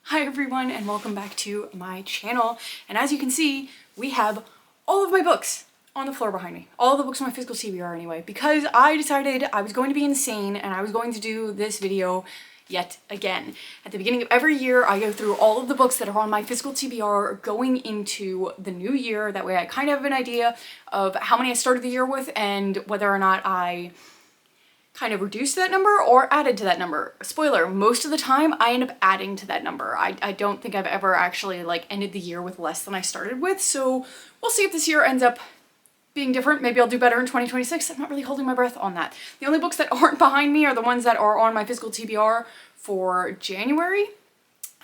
Hi everyone and welcome back to my channel. And as you can see, we have all of my books on the floor behind me. All the books on my physical TBR anyway, because I decided I was going to be insane and I was going to do this video yet again. At the beginning of every year, I go through all of the books that are on my physical TBR going into the new year. That way I kind of have an idea of how many I started the year with and whether or not I kind of reduced that number or added to that number. Spoiler, most of the time I end up adding to that number. I don't think I've ever actually like ended the year with less than I started with, so we'll see if this year ends up being different. Maybe I'll do better in 2026. I'm not really holding my breath on that. The only books that aren't behind me are the ones that are on my physical TBR for January.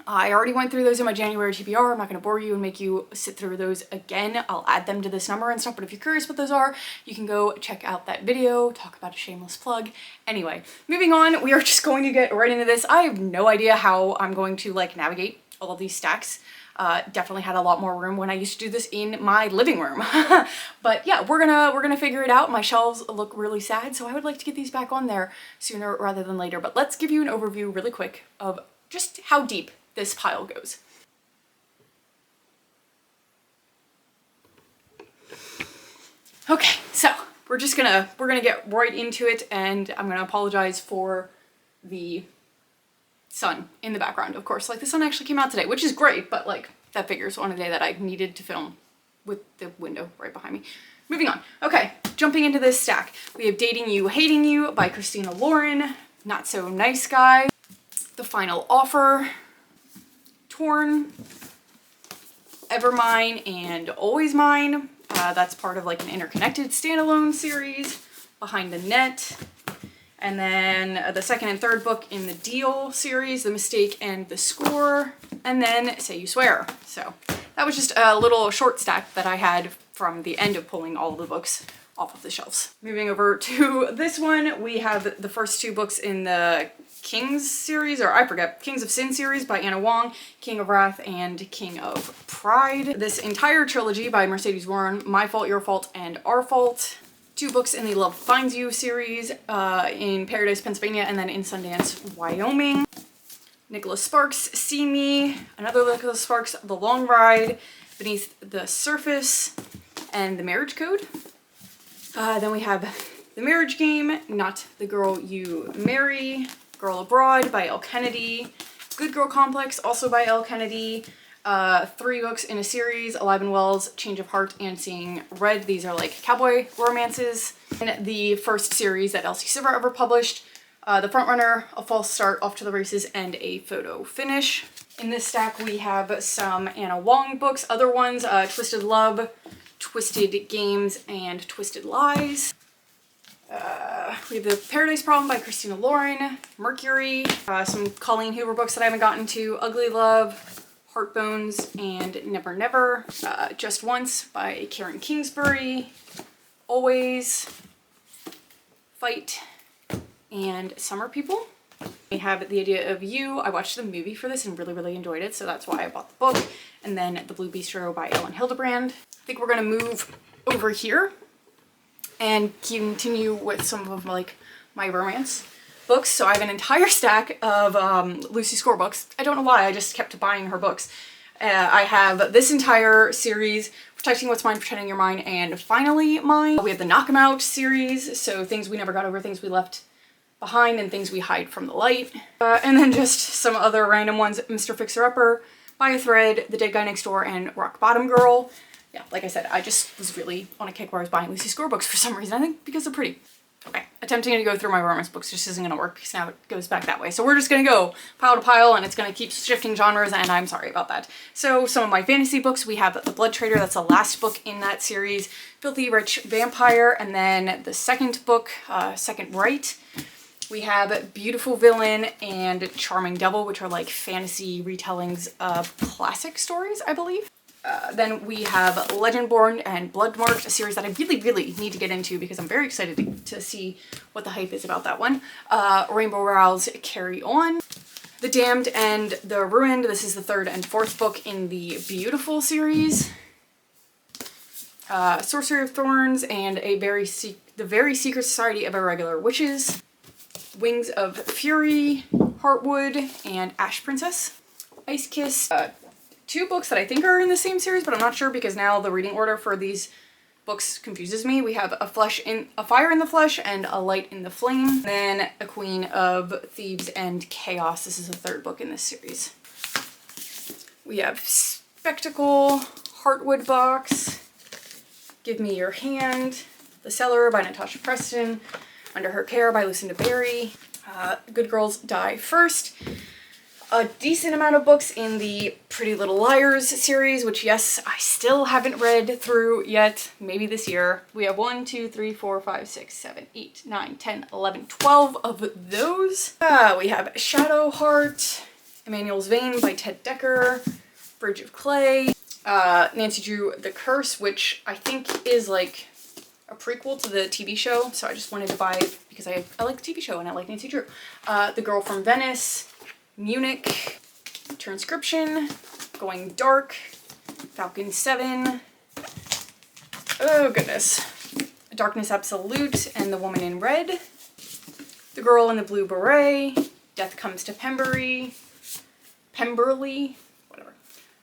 I already went through those in my January TBR. I'm not going to bore you and make you sit through those again. I'll add them to this number and stuff, but if you're curious what those are, you can go check out that video, talk about a shameless plug. Anyway, moving on, we are just going to get right into this. I have no idea how I'm going to like navigate all of these stacks. Definitely had a lot more room when I used to do this in my living room. But yeah, we're gonna figure it out. My shelves look really sad, so I would like to get these back on there sooner rather than later. But let's give you an overview really quick of just how deep this pile goes. Okay, so we're gonna get right into it, and I'm gonna apologize for the sun in the background, of course. Like, the sun actually came out today, which is great, but like that figures on a day that I needed to film with the window right behind me. Moving on. Okay, jumping into this stack. We have Dating You, Hating You by Christina Lauren, Not So Nice Guy, The Final Offer, Torn, Ever Mine, and Always Mine. That's part of like an interconnected standalone series. Behind the Net. And then the second and third book in the Deal series, The Mistake and the Score. And then Say You Swear. So that was just a little short stack that I had from the end of pulling all of the books off of the shelves. Moving over to this one, we have the first two books in the Kings series, or I forget, Kings of Sin series by Anna Wong, King of Wrath and King of Pride. This entire trilogy by Mercedes Warren, My Fault, Your Fault, and Our Fault. Two books in the Love Finds You series, in Paradise, Pennsylvania, and then in Sundance, Wyoming. Nicholas Sparks, See Me, another Nicholas Sparks, The Long Ride, Beneath the Surface, and The Marriage Code. Then we have The Marriage Game, Not the Girl You Marry, Girl Abroad by Elle Kennedy, Good Girl Complex, also by Elle Kennedy, three books in a series, Alive and Well's, Change of Heart, and Seeing Red. These are like cowboy romances. And the first series that Elsie Silver ever published, The Frontrunner, A False Start, Off to the Races, and A Photo Finish. In this stack we have some Anna Wong books, other ones, Twisted Love, Twisted Games, and Twisted Lies. We have The Paradise Problem by Christina Lauren, Mercury, some Colleen Hoover books that I haven't gotten to, Ugly Love, Heartbones, and Never Never, Just Once by Karen Kingsbury, Always, Fight, and Summer People. We have The Idea of You. I watched the movie for this and really enjoyed it, so that's why I bought the book. And then The Blue Bistro by Ellen Hildebrand. I think we're gonna move over here and continue with some of like my romance books. So I have an entire stack of Lucy Score books. I don't know why, I just kept buying her books. I have this entire series, Protecting What's Mine, Pretending You're Mine, and Finally Mine. We have the Knock 'Em Out series, so things we never got over, things we left behind, and things we hide from the light. And then just some other random ones, Mr. Fixer-Upper, By a Thread, The Dead Guy Next Door, and Rock Bottom Girl. Yeah, like I said, I just was really on a kick where I was buying Lucy Score books for some reason. I think because they're pretty. Okay, attempting to go through my romance books just isn't gonna work because now it goes back that way. So we're just gonna go pile to pile and it's gonna keep shifting genres, and I'm sorry about that. So some of my fantasy books, we have The Blood Trader, that's the last book in that series, Filthy Rich Vampire, and then the second book, Second Right. We have Beautiful Villain and Charming Devil, which are like fantasy retellings of classic stories, I believe. Then we have Legendborn and Bloodmarked, a series that I really need to get into because I'm very excited to see what the hype is about that one. Rainbow Rowell's Carry On. The Damned and the Ruined, this is the third and fourth book in the Beautiful series. Sorcery of Thorns and The Very Secret Society of Irregular Witches. Wings of Fury, Heartwood, and Ash Princess. Ice Kiss. Two books that I think are in the same series, but I'm not sure because now the reading order for these books confuses me. We have A Fire in the Flesh and A Light in the Flame. Then A Queen of Thieves and Chaos. This is the third book in this series. We have Spectacle, Heartwood box, Give Me Your Hand, The Cellar by Natasha Preston, Under Her Care by Lucinda Berry, Good Girls Die First. A decent amount of books in the Pretty Little Liars series, which yes, I still haven't read through yet, maybe this year. We have 1, 2, 3, 4, 5, 6, 7, 8, 9, 10, 11, 12 of those. We have Shadowheart, Emmanuel's Vein by Ted Decker, Bridge of Clay, Nancy Drew The Curse, which I think is like a prequel to the TV show, so I just wanted to buy it because I like the TV show and I like Nancy Drew. The Girl from Venice, Munich, Transcription, Going Dark, Falcon 7, oh goodness, Darkness Absolute and The Woman in Red, The Girl in the Blue Beret, Death Comes to Pemberley, whatever,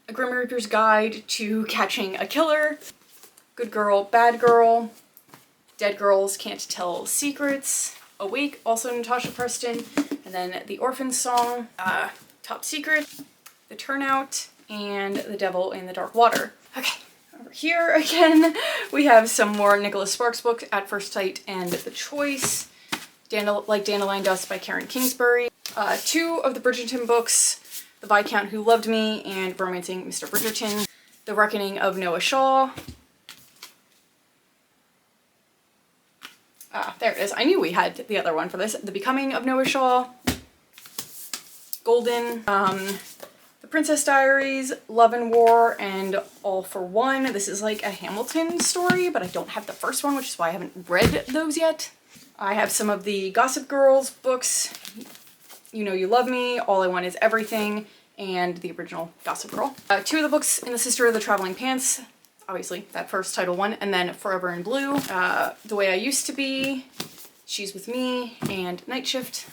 A Grim Reaper's Guide to Catching a Killer, Good Girl, Bad Girl, Dead Girls Can't Tell Secrets, Awake, also Natasha Preston, and then The Orphan Song, Top Secret, The Turnout, and The Devil in the Dark Water. Okay, over here again, we have some more Nicholas Sparks books, At First Sight and The Choice, Like Dandelion Dust by Karen Kingsbury, two of the Bridgerton books, The Viscount Who Loved Me and Romancing Mr. Bridgerton, The Reckoning of Noah Shaw. There it is. I knew we had the other one for this. The Becoming of Noah Shaw, Golden, The Princess Diaries, Love and War, and All for One. This is like a Hamilton story, but I don't have the first one, which is why I haven't read those yet. I have some of the Gossip Girls books, You Know You Love Me, All I Want Is Everything, and the original Gossip Girl. Two of the books in the Sister of the Traveling Pants, obviously that first title one, and then Forever in Blue, The Way I Used to Be, She's With Me, and Night Shift.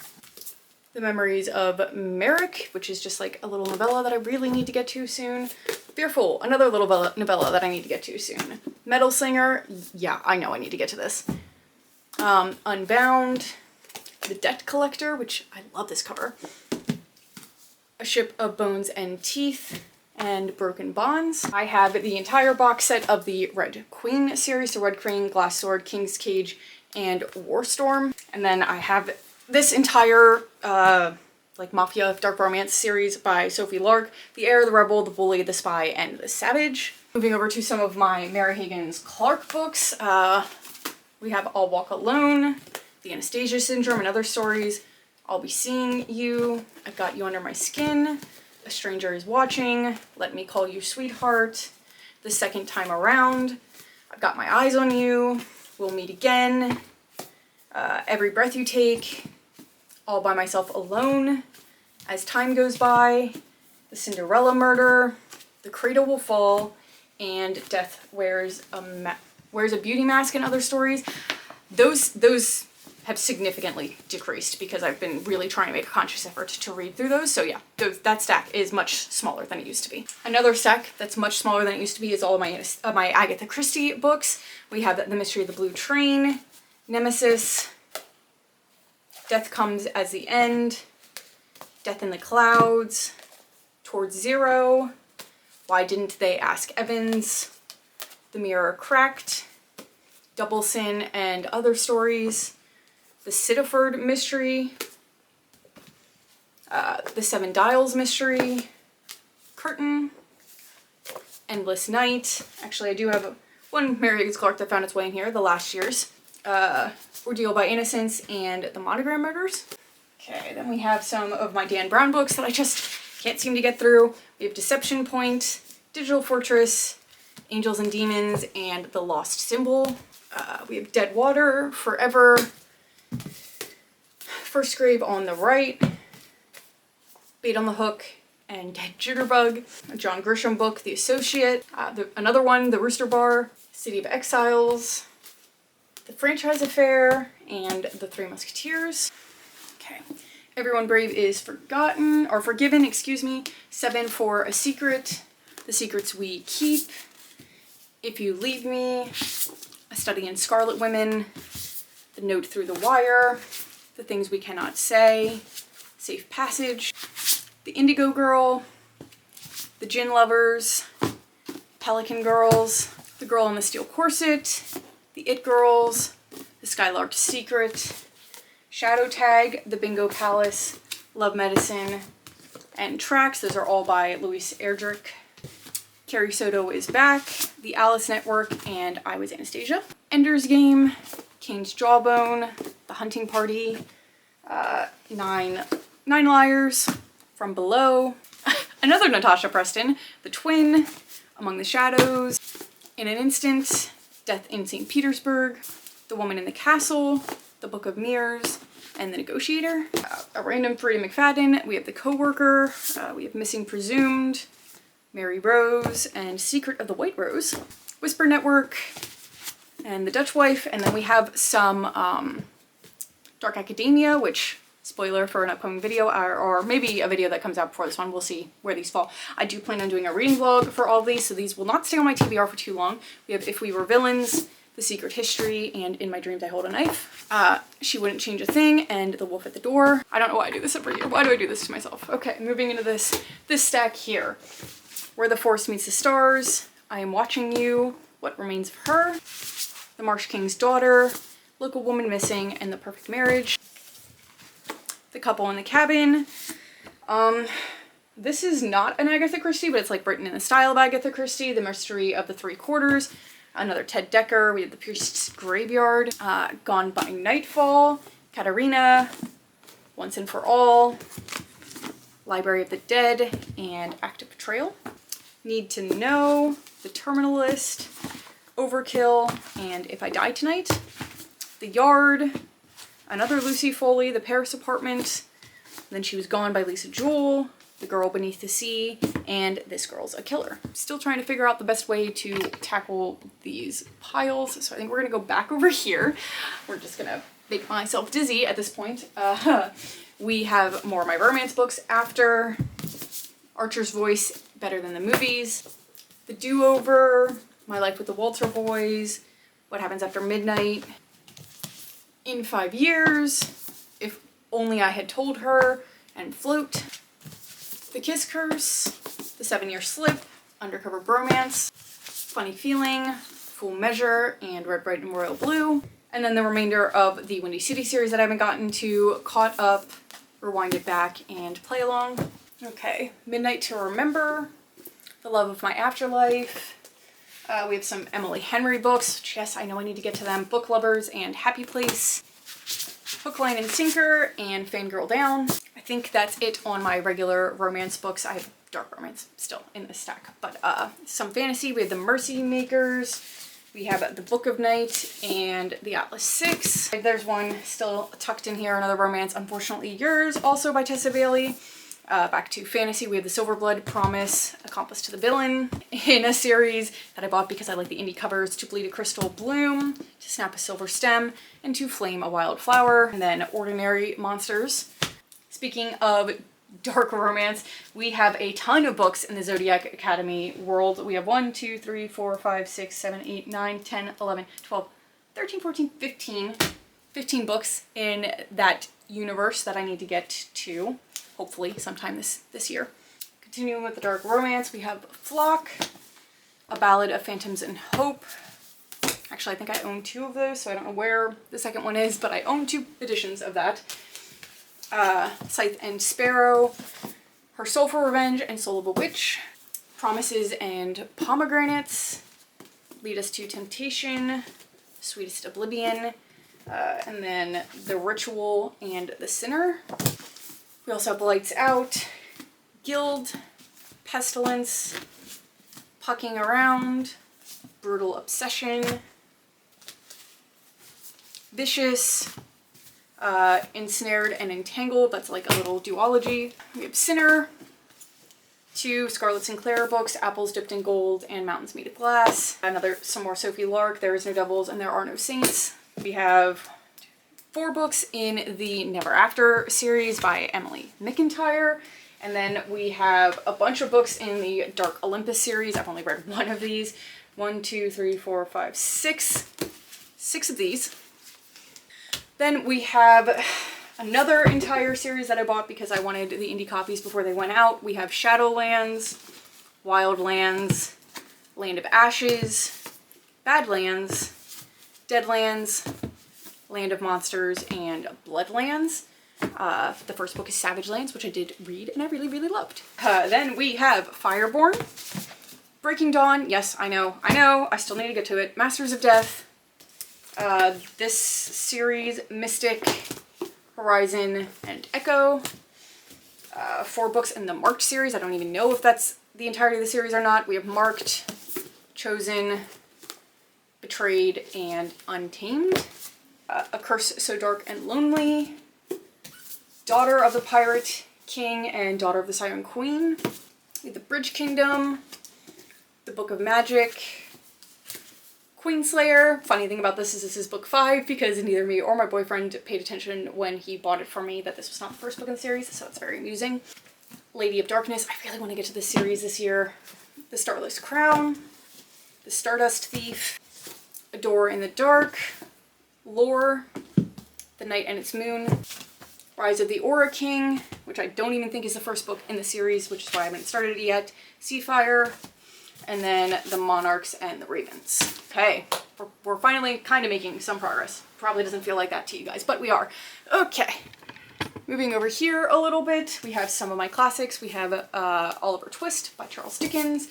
The Memories of Merrick, which is just like a little novella that I really need to get to soon. Fearful, another little novella that I need to get to soon. Metal Singer, yeah, I know I need to get to this. Unbound, The Debt Collector, which I love this cover. A Ship of Bones and Teeth, and Broken Bonds. I have the entire box set of the Red Queen series, so Red Queen, Glass Sword, King's Cage, and Warstorm. And then I have this entire like Mafia Dark Romance series by Sophie Lark, The Heir, The Rebel, The Bully, The Spy, and The Savage. Moving over to some of my Mara Higgins Clark books, we have I'll Walk Alone, The Anastasia Syndrome and Other Stories, I'll Be Seeing You, I've Got You Under My Skin, A Stranger Is Watching, Let Me Call You Sweetheart, The Second Time Around, I've Got My Eyes on You, We'll Meet Again, Every Breath You Take, All by Myself Alone, As Time Goes By, The Cinderella Murder, The Cradle Will Fall, and Death Wears a Beauty Mask and Other Stories. Those have significantly decreased because I've been really trying to make a conscious effort to read through those. So yeah, that stack is much smaller than it used to be. Another stack that's much smaller than it used to be is all of my Agatha Christie books. We have The Mystery of the Blue Train, Nemesis, Death Comes as the End, Death in the Clouds, Towards Zero, Why Didn't They Ask Evans, The Mirror Cracked, Double Sin and Other Stories, The Sittaford Mystery, The Seven Dials Mystery, Curtain, Endless Night. Actually, I do have one Mara Higgins Clark that found its way in here, The Last Years, Ordeal by Innocence, and The Monogram Murders. Okay, then we have some of my Dan Brown books that I just can't seem to get through. We have Deception Point, Digital Fortress, Angels and Demons, and The Lost Symbol. We have Dead Water, Forever, First Grave on the Right, Bait on the Hook, and Dead Jitterbug. A John Grisham book, The Associate. Another one, The Rooster Bar, City of Exiles, The Franchise Affair, and The Three Musketeers. Okay, Everyone Brave is Forgotten, or Forgiven, excuse me. 7 for A Secret, The Secrets We Keep, If You Leave Me, A Study in Scarlet Women, The Note Through the Wire, The Things We Cannot Say, Safe Passage, The Indigo Girl, The Gin Lovers, Pelican Girls, The Girl in the Steel Corset, The It Girls, The Skylark's Secret, Shadow Tag, The Bingo Palace, Love Medicine, and Tracks. Those are all by Louise Erdrich. Carrie Soto is Back, The Alice Network, and I Was Anastasia. Ender's Game, Kane's Jawbone, The Hunting Party, Nine Liars, From Below, another Natasha Preston, The Twin, Among the Shadows, In an Instant, Death in St. Petersburg, The Woman in the Castle, The Book of Mirrors, and The Negotiator. A Random Farida McFadden, we have The Coworker, we have Missing Presumed, Mary Rose, and Secret of the White Rose, Whisper Network, and The Dutch Wife, and then we have some Dark Academia, which, spoiler for an upcoming video, or maybe a video that comes out before this one, we'll see where these fall. I do plan on doing a reading vlog for all of these, so these will not stay on my TBR for too long. We have If We Were Villains, The Secret History, and In My Dreams I Hold a Knife. She Wouldn't Change a Thing, and The Wolf at the Door. I don't know why I do this every year. Why do I do this to myself? Okay, moving into this stack here. Where the Forest Meets the Stars, I Am Watching You, What Remains of Her, The Marsh King's Daughter, Local Woman Missing, and The Perfect Marriage. The Couple in the Cabin. This is not an Agatha Christie, but it's like written in the style of Agatha Christie. The Mystery of the Three Quarters. Another Ted Dekker. We have The Priest's Graveyard. Gone by Nightfall. Katarina. Once and for All. Library of the Dead, and Active Betrayal. Need to Know, The Terminal List, Overkill, and If I Die Tonight. The Yard, another Lucy Foley, The Paris Apartment, Then She Was Gone by Lisa Jewell, The Girl Beneath the Sea, and This Girl's a Killer. Still trying to figure out the best way to tackle these piles, so I think we're gonna go back over here. We're just gonna make myself dizzy at this point. We have more of my romance books after Archer's Voice, Better Than the Movies, The Do-Over, My Life with the Walter Boys, What Happens After Midnight, In 5 Years, If Only I Had Told Her, and Float, The Kiss Curse, The 7-Year Slip, Undercover Bromance, Funny Feeling, Full Measure, and Red, Bright, and Royal Blue. And then the remainder of the Windy City series that I haven't gotten to, Caught Up, Rewind It Back, and Play Along. Okay, Midnight to Remember, The Love of My Afterlife. We have some Emily Henry books, which, yes, I know I need to get to them. Book Lovers and Happy Place. Hook, Line, and Sinker, and Fangirl Down. I think that's it on my regular romance books. I have dark romance still in this stack, but some fantasy. We have the Mercy Makers. We have The Book of Night and The Atlas Six. There's one still tucked in here, another romance, Unfortunately Yours, also by Tessa Bailey. Back to fantasy, we have The Silverblood, Promise, Accomplice to the Villain, in a series that I bought because I like the indie covers, To Bleed a Crystal Bloom, To Snap a Silver Stem, and To Flame a Wild Flower, and then Ordinary Monsters. Speaking of dark romance, we have a ton of books in the Zodiac Academy world. We have 1, 2, 3, 4, 5, 6, 7, 8, 9, 10, 11, 12, 13, 14, 15 books in that universe that I need to get to. Hopefully sometime this year. Continuing with the dark romance, we have Flock, A Ballad of Phantoms and Hope. Actually, I think I own 2 of those, so I don't know where the second one is, but I own 2 editions of that. Scythe and Sparrow, Her Soulful Revenge and Soul of a Witch, Promises and Pomegranates, Lead Us to Temptation, Sweetest Oblivion, and then The Ritual and The Sinner. We also have Lights Out, Guild, Pestilence, Pucking Around, Brutal Obsession, Vicious, Ensnared and Entangled, that's like a little duology. We have Sinner, 2 Scarlett Sinclair books, Apples Dipped in Gold and Mountains Made of Glass. Some more Sophie Lark, There Is No Devils and There Are No Saints. We have 4 books in the Never After series by Emily McIntyre. And then we have a bunch of books in the Dark Olympus series. I've only read one of these. 1, 2, 3, 4, 5, 6. 6 of these. Then we have another entire series that I bought because I wanted the indie copies before they went out. We have Shadowlands, Wildlands, Land of Ashes, Badlands, Deadlands, Land of Monsters, and Bloodlands. The first book is Savage Lands, which I did read and I really, really loved. Then we have Fireborn, Breaking Dawn. Yes, I know, I still need to get to it. Masters of Death. This series, Mystic, Horizon, and Echo. 4 books in the Marked series. I don't even know if that's the entirety of the series or not. We have Marked, Chosen, Betrayed, and Untamed. A Curse So Dark and Lonely. Daughter of the Pirate King and Daughter of the Siren Queen. We have The Bridge Kingdom. The Book of Magic. Queenslayer. Funny thing about this is book 5 because neither me or my boyfriend paid attention when he bought it for me that this was not the first book in the series, so it's very amusing. Lady of Darkness. I really want to get to this series this year. The Starless Crown. The Stardust Thief. A Door in the Dark. Lore. The Night and Its Moon. Rise of the Aura King, which I don't even think is the first book in the series, which is why I haven't started it yet. Seafire. And then The Monarchs and the Ravens. Okay, we're finally kind of making some progress. Probably doesn't feel like that to you guys, but we are. Okay, moving over here a little bit, we have some of my classics. We have Oliver Twist by Charles Dickens,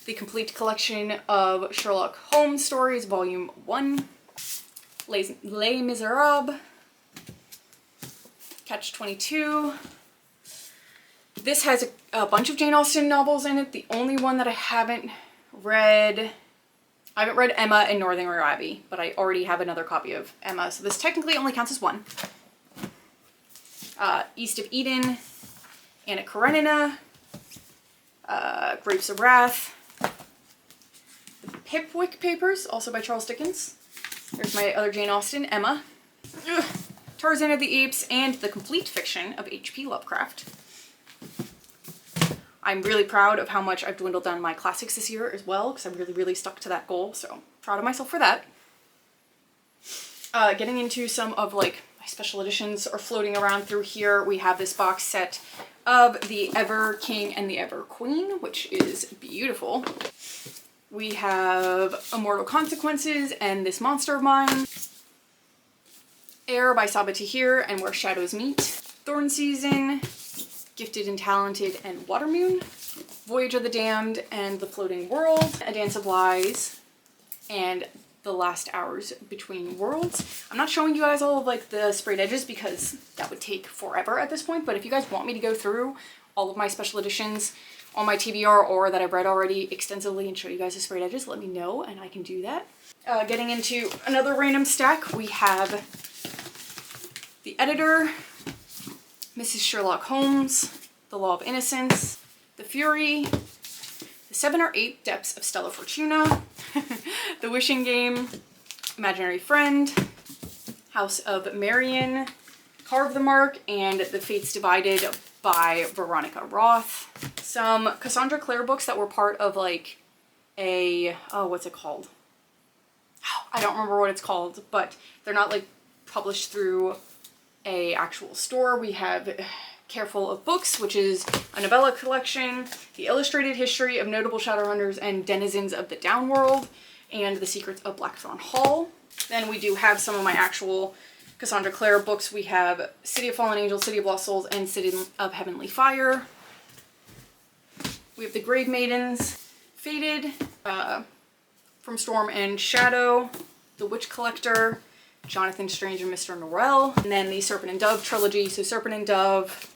the complete collection of Sherlock Holmes stories, Volume 1, Les Miserables, Catch-22. This has a bunch of Jane Austen novels in it. The only one that I haven't read Emma and Northanger Abbey, but I already have another copy of Emma, so this technically only counts as one. East of Eden, Anna Karenina, Grapes of Wrath, the Pipwick Papers, also by Charles Dickens. There's my other Jane Austen, Emma. Ugh. Tarzan of the Apes, and the complete fiction of H.P. Lovecraft. I'm really proud of how much I've dwindled down my classics this year as well, because I really, really stuck to that goal, so proud of myself for that. Getting into some of like my special editions are floating around through here. We have this box set of the Ever King and the Ever Queen, which is beautiful. We have Immortal Consequences and This Monster of Mine. Air by Sabaa Tahir and Where Shadows Meet. Thorn Season, Gifted and Talented and Watermoon. Voyage of the Damned and The Floating World. A Dance of Lies and The Last Hours Between Worlds. I'm not showing you guys all of like the sprayed edges because that would take forever at this point, but if you guys want me to go through all of my special editions on my TBR or that I've read already extensively and show you guys the sprayed edges, let me know and I can do that. Getting into another random stack, we have The Editor, Mrs. Sherlock Holmes, The Law of Innocence, The Fury, The 7 or 8 Depths of Stella Fortuna, The Wishing Game, Imaginary Friend, House of Marion, Carve the Mark, and The Fates Divided by Veronica Roth. Some Cassandra Clare books that were part of like a, oh, what's it called? I don't remember what it's called, but they're not like published through a actual store. We have Careful of Books, which is a novella collection, The Illustrated History of Notable Shadowrunners and Denizens of the Downworld, and The Secrets of Blackthorn Hall. Then we do have some of my actual Cassandra Clare books. We have City of Fallen Angels, City of Lost Souls, and City of Heavenly Fire. We have The Grave Maidens, Fated, From Storm and Shadow, The Witch Collector, Jonathan Strange and Mr. Norrell, and then the Serpent and Dove trilogy, so Serpent and Dove,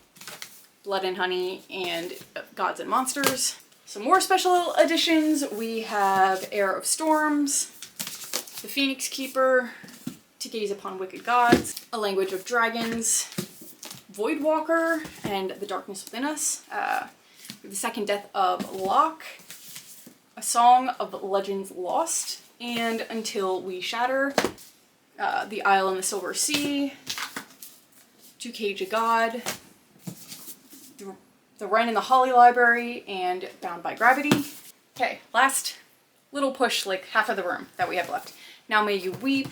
Blood and Honey, and Gods and Monsters. Some more special editions, we have Heir of Storms, The Phoenix Keeper, To Gaze Upon Wicked Gods, A Language of Dragons, Voidwalker, and The Darkness Within Us, The Second Death of Locke, A Song of Legends Lost, and Until We Shatter. The Isle in the Silver Sea, To Cage a God, The Wren in the Holly Library, and Bound by Gravity. Okay, last little push, like half of the room that we have left. Now May You Weep,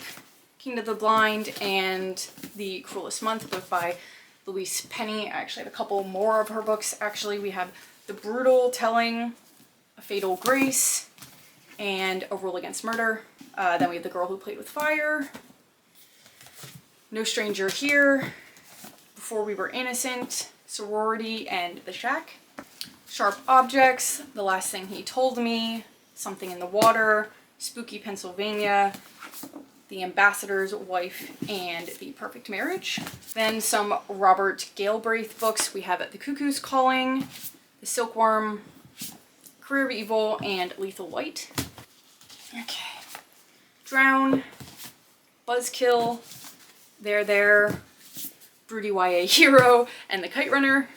King of the Blind, and The Cruelest Month, both by Louise Penny. I actually have a couple more of her books. Actually, we have The Brutal Telling, A Fatal Grace, and A Rule Against Murder. Then we have The Girl Who Played with Fire, No Stranger Here, Before We Were Innocent, Sorority, and The Shack. Sharp Objects, The Last Thing He Told Me, Something in the Water, Spooky Pennsylvania, The Ambassador's Wife, and The Perfect Marriage. Then some Robert Galbraith books. We have The Cuckoo's Calling, The Silkworm, Career of Evil, and Lethal White. Okay. Drown, Buzzkill, There, Broody YA Hero, and The Kite Runner.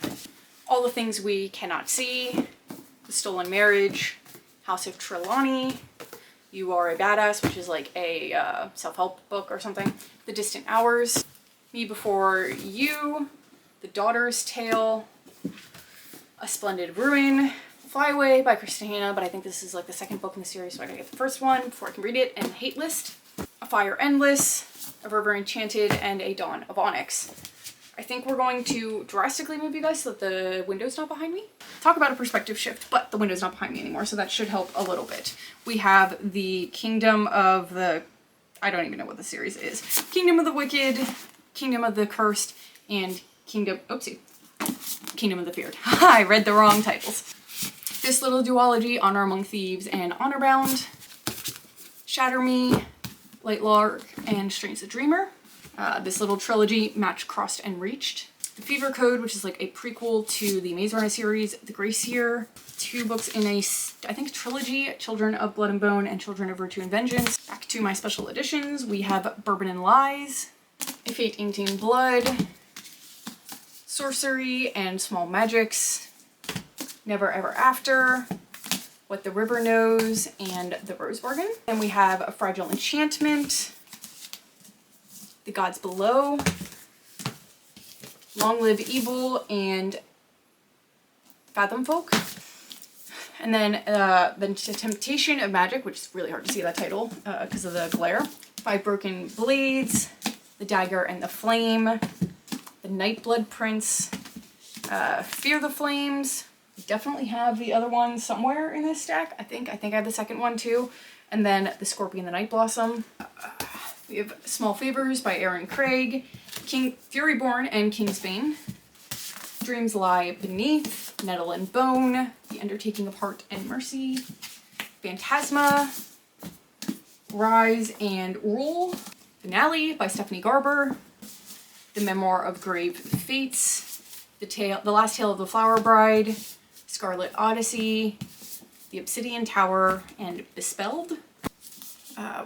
All the Things We Cannot See, The Stolen Marriage, House of Trelawney, You Are a Badass, which is like a self-help book or something, The Distant Hours, Me Before You, The Daughter's Tale, A Splendid Ruin, Fly Away by Kristen Hanna, but I think this is like the second book in the series, so I gotta get the first one before I can read it, and Hate List, A Fire Endless, A River Enchanted, and A Dawn of Onyx. I think we're going to drastically move you guys so that the window's not behind me. Talk about a perspective shift, but the window's not behind me anymore, so that should help a little bit. We have the Kingdom of the... I don't even know what the series is. Kingdom of the Wicked, Kingdom of the Cursed, and Kingdom... Oopsie. Kingdom of the Feared. I read the wrong titles. This little duology, Honor Among Thieves and Honor Bound. Shatter Me, Light Lark, and Strange the Dreamer. This little trilogy, Match Crossed and Reached. The Fever Code, which is like a prequel to the Maze Runner series. The Gracier, 2 books in a, I think, trilogy, Children of Blood and Bone and Children of Virtue and Vengeance. Back to my special editions, we have Bourbon and Lies, A Fate Inked in Blood, Sorcery and Small Magics, Never Ever After, What the River Knows, and The Rose Bargain. Then we have A Fragile Enchantment, The Gods Below, Long Live Evil, and Fathom Folk. And then The Temptation of Magic, which is really hard to see that title because of the glare. 5 Broken Blades, The Dagger and the Flame, The Nightblood Prince, Fear the Flames. I definitely have the other one somewhere in this stack. I think I have the second one too. And then The Scorpion, the Night Blossom. We have Small Favors by Aaron Craig, Furyborn and Kingsbane, Dreams Lie Beneath, Nettle and Bone, The Undertaking of Heart and Mercy, Phantasma, Rise and Rule, Finale by Stephanie Garber, The Memoir of Grave Fates, The Last Tale of the Flower Bride, Scarlet Odyssey, The Obsidian Tower, and Bespelled.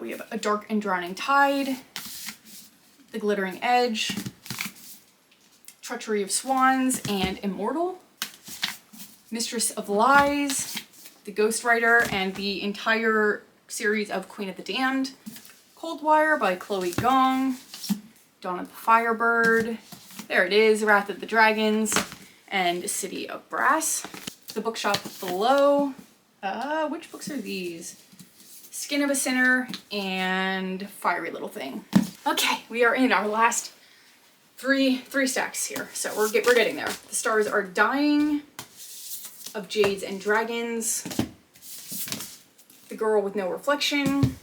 We have A Dark and Drowning Tide, The Glittering Edge, Treachery of Swans, and Immortal, Mistress of Lies, The Ghostwriter, and the entire series of Queen of the Damned, Coldwire by Chloe Gong, Dawn of the Firebird, there it is, Wrath of the Dragons, and City of Brass. The bookshop below, which books are these? Skin of a Sinner and Fiery Little Thing. Okay, we are in our last three stacks here, so we're getting there. The Stars Are Dying, Of Jades and Dragons, The Girl with No Reflection,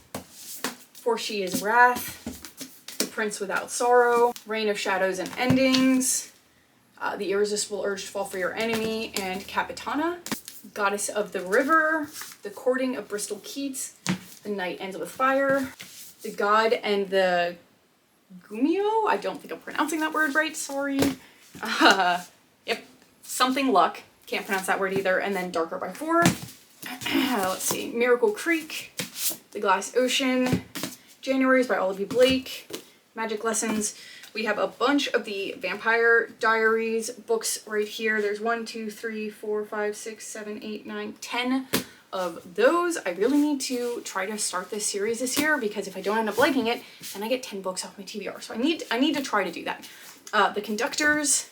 For She Is Wrath, The Prince Without Sorrow, Reign of Shadows and Endings, The Irresistible Urge to Fall for Your Enemy, and Capitana, Goddess of the River, The Courting of Bristol Keats, The Night Ends with Fire, The God and the Gumio? I don't think I'm pronouncing that word right, sorry. Yep, Something Luck, can't pronounce that word either, and then Darker by 4. Let's see, Miracle Creek, The Glass Ocean, Januaries by Olivia Blake, Magic Lessons. We have a bunch of the Vampire Diaries books right here. There's 1, 2, 3, 4, 5, 6, 7, 8, 9, 10 of those. I really need to try to start this series this year, because if I don't end up liking it, then I get 10 books off my TBR. So I need to try to do that. The Conductors,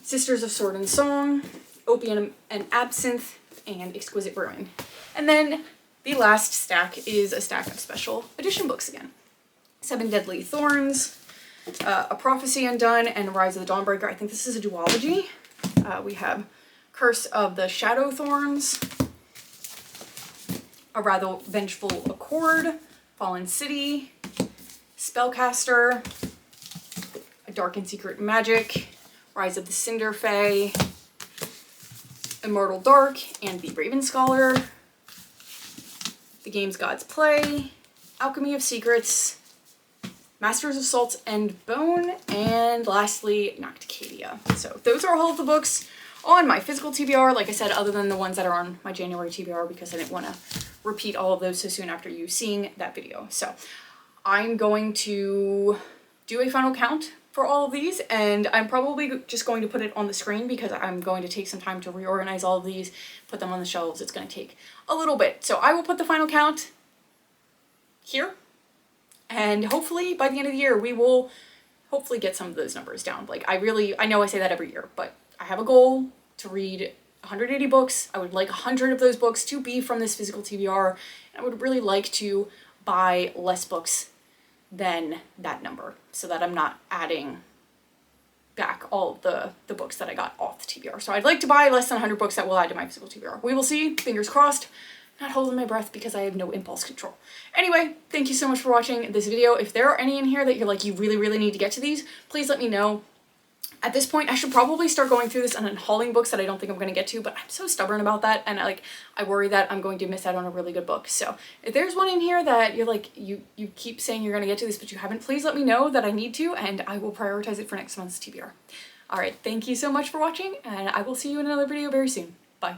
Sisters of Sword and Song, Opium and Absinthe, and Exquisite Ruin. And then the last stack is a stack of special edition books again. Seven Deadly Thorns, A Prophecy Undone, and Rise of the Dawnbreaker. I think this is a duology. We have Curse of the Shadow Thorns, A Rather Vengeful Accord, Fallen City, Spellcaster, A Dark and Secret Magic, Rise of the Cinder Fae, Immortal Dark, and The Raven Scholar, The Games Gods Play, Alchemy of Secrets, Masters of Salt and Bone, and lastly, Nocticadia. So those are all of the books on my physical TBR, like I said, other than the ones that are on my January TBR, because I didn't want to repeat all of those so soon after you seeing that video. So I'm going to do a final count for all of these, and I'm probably just going to put it on the screen because I'm going to take some time to reorganize all of these, put them on the shelves. It's going to take a little bit. So I will put the final count here, and hopefully by the end of the year we will hopefully get some of those numbers down. Like I know I say that every year, but I have a goal to read 180 books. I would like 100 of those books to be from this physical TBR, and I would really like to buy less books than that number, so that I'm not adding back all the books that I got off the TBR. So I'd like to buy less than 100 books that will add to my physical TBR. We will see, fingers crossed. Not holding my breath because I have no impulse control. Anyway, thank you so much for watching this video. If there are any in here that you're like, you really need to get to these, please let me know. At this point, I should probably start going through this and then hauling books that I don't think I'm going to get to, but I'm so stubborn about that, and I worry that I'm going to miss out on a really good book. So if there's one in here that you're like, you keep saying you're going to get to this, but you haven't, please let me know that I need to, and I will prioritize it for next month's TBR. Alright, thank you so much for watching, and I will see you in another video very soon. Bye.